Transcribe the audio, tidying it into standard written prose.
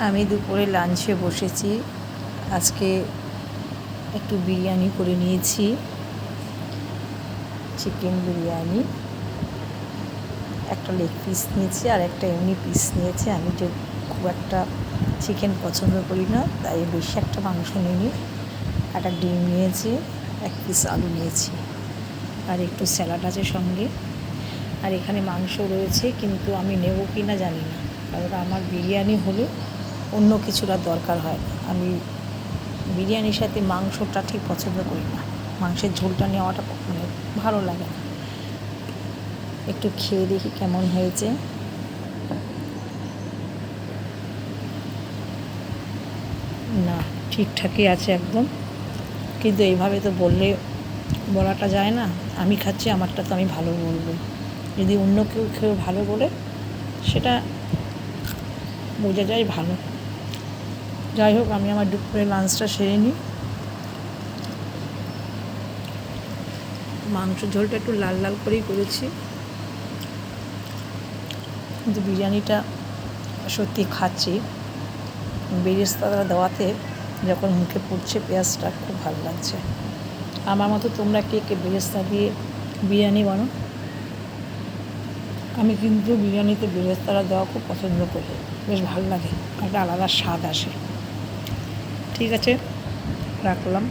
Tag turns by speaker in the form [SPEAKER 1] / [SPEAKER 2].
[SPEAKER 1] আমি দুপুরে লাঞ্চে বসেছি। আজকে একটু বিরিয়ানি করে নিয়েছি, চিকেন বিরিয়ানি। একটা লেগ পিস নিয়েছি আর একটা এমনি পিস নিয়েছি। আমি যে খুব একটা চিকেন পছন্দ করি না, তাই বেশি একটা মাংস নিইনি। একটা ডিম নিয়েছি, এক পিস আলু নিয়েছি, আর একটু স্যালাড আছে সঙ্গে। আর এখানে মাংস রয়েছে, কিন্তু আমি নেব কি না জানি না, কারণ আমার বিরিয়ানি হলে অন্য কিছুর আর দরকার হয় না। আমি বিরিয়ানির সাথে মাংসটা ঠিক পছন্দ করি না, মাংসের ঝোলটা নেওয়াটা মানে ভালো লাগে না। একটু খেয়ে দেখি কেমন হয়েছে। না, ঠিকঠাকই আছে একদম, কিন্তু এইভাবে তো বলাটা যায় না। আমি খাচ্ছি, আমারটা তো আমি ভালো বলবো। যদি অন্য কেউ খেয়ে ভালো বলে, সেটা বোঝা যায় ভালো। যাই হোক, আমি আমার দুপুরে লাঞ্চটা সেরে নিই। মাংস ঝোলটা একটু লাল লাল করেই করেছি, কিন্তু বিরিয়ানিটা সত্যি খাচ্ছি বেরেস্তা দেওয়াতে যখন মুখে পড়ছে পেঁয়াজটা, খুব ভালো লাগছে। আমার মতো তোমরা কে কে বেরেস্তা দিয়ে বিরিয়ানি বানাও? আমি কিন্তু বিরিয়ানিতে বেরেস্তাটা দেওয়া খুব পছন্দ করি, বেশ ভালো লাগে, একটা আলাদা স্বাদ আসে। ঠিক আছে, রাখলাম।